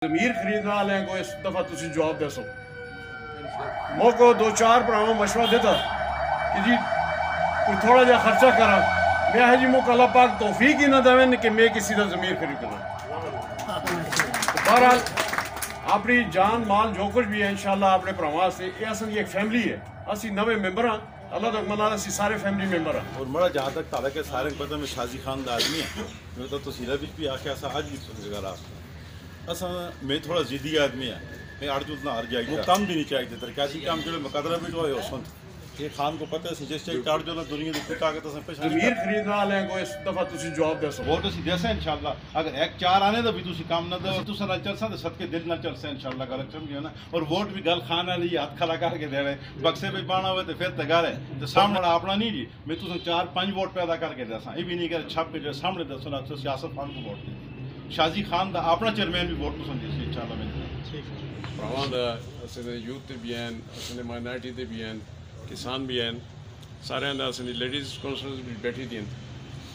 زمیر خریدنے والے کو اس دفعہ تسی جواب دے سو موقع دو چار پراواں مشورہ دیتا کہ جی کوئی تھوڑا جا خرچہ کرا میں ہے جی موقع اللہ پاک توفیق ہی نہ دے کہ میں کسی دا ضمیر خرید کرنا. بہرحال اپنی جان مال جو کچھ بھی ہے انشاءاللہ اپنے پراواں سے یہ اصل یہ ایک فیملی ہے اسی نوے ممبر ہیں اللہ تک منال اسی سارے فیملی ممبر ہیں. اور مڑا جہاں تک تعلق ہے سارے کو پتہ میں شازی خان دا آدمی ہے میں تو تسیلہ بھی آخیا سا آج بھی سمجھے گا اصل میں تھوڑا ضدی آدمی ہے میں اڑ اتنا ہر جائے وہ کام بھی نہیں چاہیے ترقیاتی کام جو مقدرہ بھی جو ہے اس وقت یہ خان کو پتہ ہے جس چاہیے کاٹ جو نا دنیا کی کوئی طاقت سے پیش ضمیر خریدنے والے کو اس دفعہ تسی جواب دے سو ووٹ اسی دے سیں انشاءاللہ اگر ایک چار آنے دا بھی تسی کام نہ دے تو سن چل سن صد کے دل نہ چل سیں انشاءاللہ گل سمجھو نا اور ووٹ بھی گل خان والی ہاتھ کھلا کر کے دے رہے بکسے پہ پانا ہوئے تو پھر تگارے تو سامنے اپنا نہیں جی میں تو چار پانچ ووٹ پیدا کر کے دے ساں یہ بھی نہیں کہ چھپ کے جو سامنے دے سنا تو سیاست خان کو ووٹ دے شازی خان دا اپنا چیئرمین بھی ووٹ پسند دے انشاءاللہ میں پراواں دا اسنے یوتھ تے بھی ہیں اسنے مائنارٹی تے بھی ہیں کسان بھی ہیں سارے دا اسنے لیڈیز کونسلز بھی بیٹھی دیں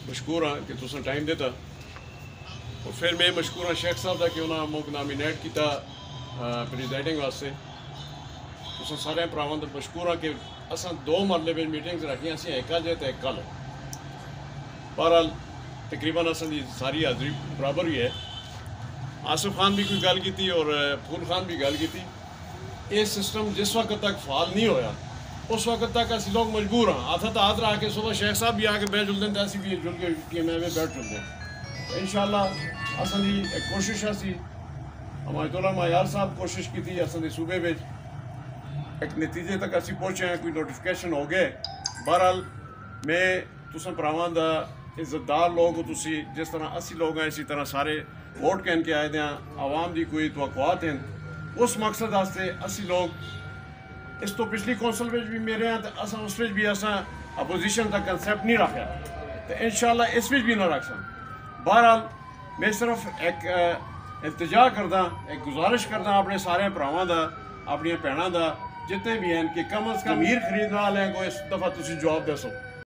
مشکور ہاں کہ تساں ٹائم دیتا اور پھر میں مشکور ہاں شیخ صاحب دا کہ انہاں موک نامینیٹ کیتا پریزائڈنگ واسطے تساں سارے پراواں دا مشکور ہاں کہ اساں دو مرلے میں میٹنگز رکھیاں سی ایک اج تے ایک کل بہرحال تقریباً اساں دی ساری حاضری برابر ہی ہے. آصف خان بھی کوئی گل کی تھی اور پھول خان بھی گل کی تھی یہ سسٹم جس وقت تک فعال نہیں ہویا اس وقت تک اسی لوگ مجبور ہاں ہاتھ ہاتھ رہا کے صبح شیخ صاحب بھی آ کے بیٹھ جلدیں تو اسی بھی جل کے ٹی میں بیٹھ جلدیں انشاءاللہ اساں دی ایک کوشش ہے ہمایت اللہ معیار صاحب کوشش کی تھی اساں دے صوبے میں ایک نتیجے تک اسی پہنچے ہیں کوئی نوٹیفیکیشن ہو گئے. بہرحال میں تساں پراواں دا عزت دار لوگ ہو تسی جس طرح اسی لوگ ہیں اسی طرح سارے ووٹ کہن کے آئے دیں عوام دی کوئی توقعات ہیں اس مقصد واسطے اسی لوگ اس تو پچھلی کونسل میں بھی میرے ہیں تو اساں اس میں بھی اساں اپوزیشن کا کنسیپٹ نہیں رکھا تو انشاءاللہ اس میں بھی نہ رکھ سن. بہرحال میں صرف ایک التجا کردہ ایک گزارش کردہ اپنے سارے پراواں دا اپنی بھیناں دا جتنے بھی ہیں کہ کم از کم ضمیر خریدنے والے کو اس دفعہ تسی جواب دے سو